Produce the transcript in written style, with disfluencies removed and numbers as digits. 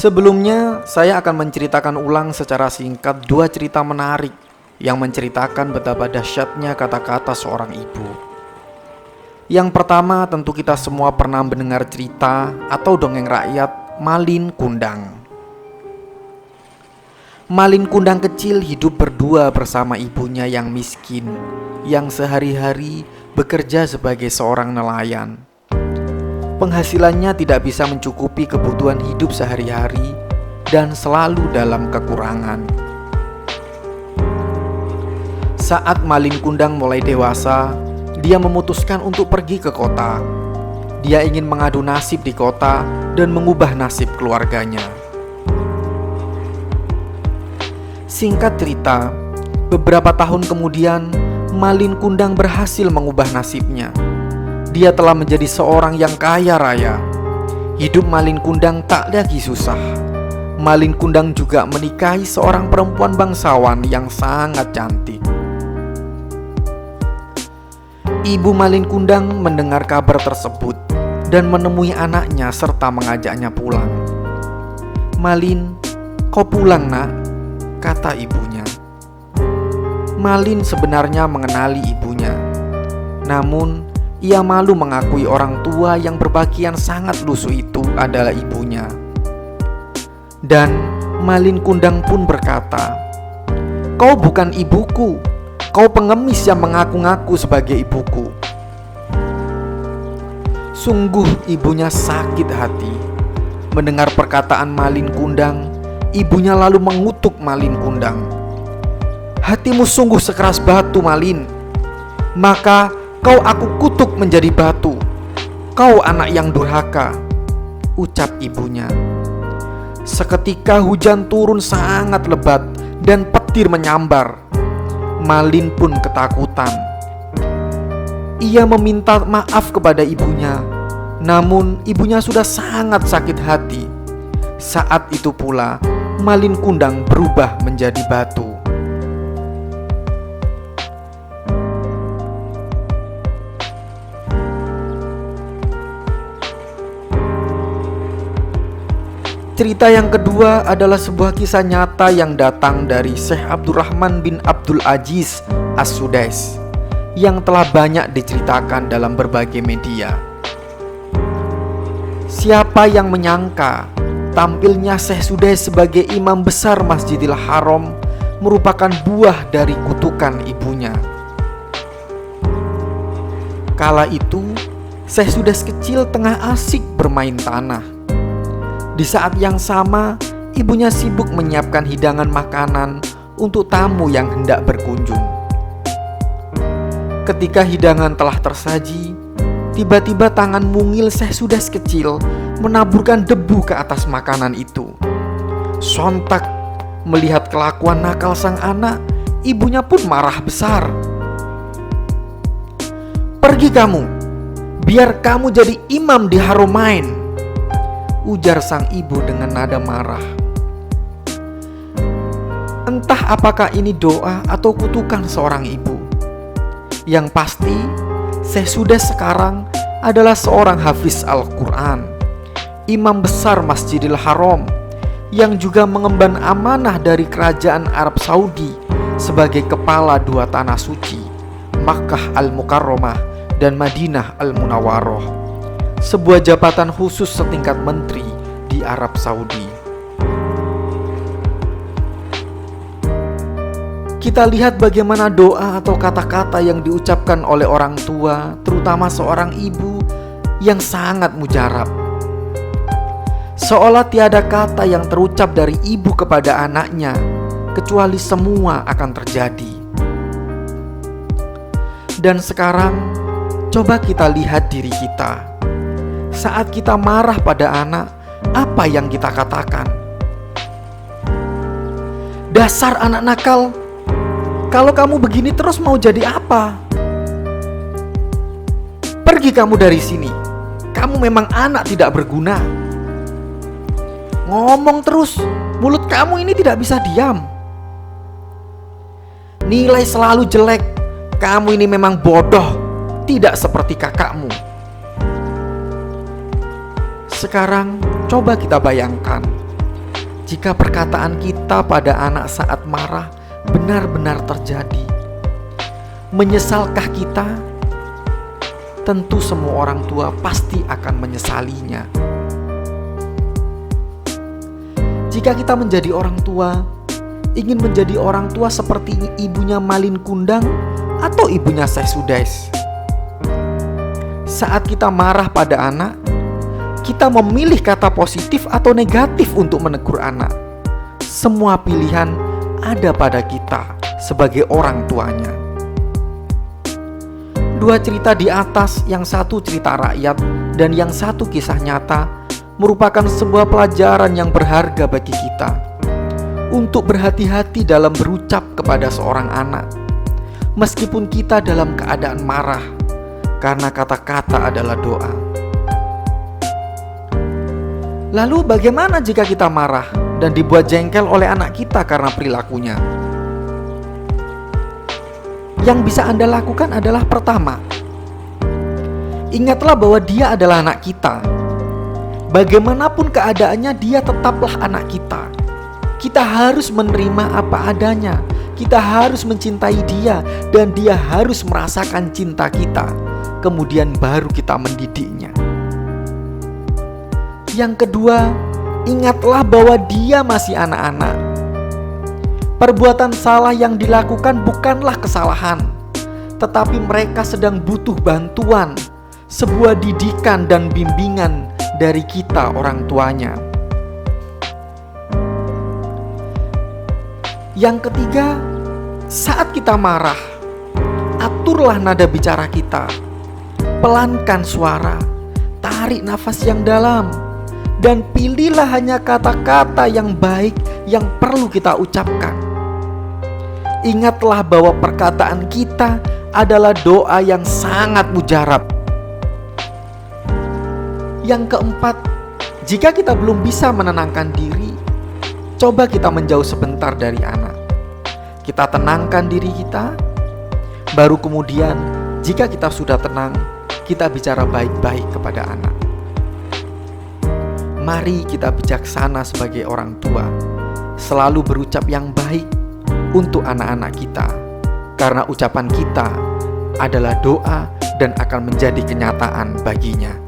Sebelumnya, saya akan menceritakan ulang secara singkat dua cerita menarik yang menceritakan betapa dahsyatnya kata-kata seorang ibu. Yang pertama, tentu kita semua pernah mendengar cerita atau dongeng rakyat Malin Kundang. Malin Kundang kecil hidup berdua bersama ibunya yang miskin, yang sehari-hari bekerja sebagai seorang nelayan. Penghasilannya tidak bisa mencukupi kebutuhan hidup sehari-hari dan selalu dalam kekurangan. Saat Malin Kundang mulai dewasa, dia memutuskan untuk pergi ke kota. Dia ingin mengadu nasib di kota dan mengubah nasib keluarganya. Singkat cerita, beberapa tahun kemudian, Malin Kundang berhasil mengubah nasibnya. Dia telah menjadi seorang yang kaya raya. Hidup Malin Kundang tak lagi susah. Malin Kundang juga menikahi seorang perempuan bangsawan yang sangat cantik. Ibu Malin Kundang mendengar kabar tersebut dan menemui anaknya serta mengajaknya pulang. "Malin, kau pulang nak," kata ibunya. Malin sebenarnya mengenali ibunya. Namun, ia malu mengakui orang tua yang berpakaian sangat lusuh itu adalah ibunya. Dan Malin Kundang pun berkata, "Kau bukan ibuku. Kau pengemis yang mengaku-ngaku sebagai ibuku." Sungguh ibunya sakit hati. Mendengar perkataan Malin Kundang, ibunya lalu mengutuk Malin Kundang. "Hatimu sungguh sekeras batu, Malin. Maka kau aku kutuk menjadi batu. Kau anak yang durhaka," ucap ibunya. Seketika hujan turun sangat lebat dan petir menyambar. Malin pun ketakutan. Ia meminta maaf kepada ibunya, namun ibunya sudah sangat sakit hati. Saat itu pula Malin Kundang berubah menjadi batu. Cerita yang kedua adalah sebuah kisah nyata yang datang dari Syekh Abdurrahman bin Abdul Aziz As-Sudais yang telah banyak diceritakan dalam berbagai media. Siapa yang menyangka tampilnya Syekh Sudais sebagai imam besar Masjidil Haram merupakan buah dari kutukan ibunya. Kala itu, Syekh Sudais kecil tengah asik bermain tanah. Di saat yang sama, ibunya sibuk menyiapkan hidangan makanan untuk tamu yang hendak berkunjung. Ketika hidangan telah tersaji, tiba-tiba tangan mungil Syekh Sudais kecil menaburkan debu ke atas makanan itu. Sontak melihat kelakuan nakal sang anak, ibunya pun marah besar. "Pergi kamu, biar kamu jadi imam di Haromain," ujar sang ibu dengan nada marah. Entah apakah ini doa atau kutukan seorang ibu. Yang pasti, Syekh Sudais sekarang adalah seorang hafiz Al-Quran, imam besar Masjidil Haram, yang juga mengemban amanah dari kerajaan Arab Saudi sebagai kepala dua tanah suci, Makkah Al-Mukarramah dan Madinah Al-Munawwaroh, sebuah jabatan khusus setingkat menteri di Arab Saudi. Kita lihat bagaimana doa atau kata-kata yang diucapkan oleh orang tua, terutama seorang ibu, yang sangat mujarab. Seolah tiada kata yang terucap dari ibu kepada anaknya, kecuali semua akan terjadi. Dan sekarang, coba kita lihat diri kita. Saat kita marah pada anak, apa yang kita katakan? "Dasar anak nakal, kalau kamu begini terus mau jadi apa? Pergi kamu dari sini, kamu memang anak tidak berguna." Ngomong terus, mulut kamu ini tidak bisa diam. "Nilai selalu jelek, kamu ini memang bodoh, tidak seperti kakakmu." Sekarang coba kita bayangkan, jika perkataan kita pada anak saat marah benar-benar terjadi? Menyesalkah kita? Tentu semua orang tua pasti akan menyesalinya. Jika kita menjadi orang tua, ingin menjadi orang tua seperti ibunya Malin Kundang atau ibunya Syekh Sudais? Saat kita marah pada anak, kita memilih kata positif atau negatif untuk menegur anak. Semua pilihan ada pada kita sebagai orang tuanya. Dua cerita di atas, yang satu cerita rakyat dan yang satu kisah nyata, merupakan sebuah pelajaran yang berharga bagi kita untuk berhati-hati dalam berucap kepada seorang anak, meskipun kita dalam keadaan marah, karena kata-kata adalah doa. Lalu bagaimana jika kita marah dan dibuat jengkel oleh anak kita karena perilakunya? Yang bisa Anda lakukan adalah pertama, ingatlah bahwa dia adalah anak kita. Bagaimanapun keadaannya, dia tetaplah anak kita. Kita harus menerima apa adanya. Kita harus mencintai dia dan dia harus merasakan cinta kita. Kemudian baru kita mendidiknya. Yang kedua, ingatlah bahwa dia masih anak-anak. Perbuatan salah yang dilakukan bukanlah kesalahan, tetapi mereka sedang butuh bantuan, sebuah didikan dan bimbingan dari kita orang tuanya. Yang ketiga, saat kita marah, aturlah nada bicara kita. Pelankan suara, tarik nafas yang dalam, dan pilihlah hanya kata-kata yang baik yang perlu kita ucapkan. Ingatlah bahwa perkataan kita adalah doa yang sangat mujarab. Yang keempat, jika kita belum bisa menenangkan diri, coba kita menjauh sebentar dari anak. Kita tenangkan diri kita, baru kemudian jika kita sudah tenang, kita bicara baik-baik kepada anak. Mari kita bijaksana sebagai orang tua, selalu berucap yang baik untuk anak-anak kita, karena ucapan kita adalah doa dan akan menjadi kenyataan baginya.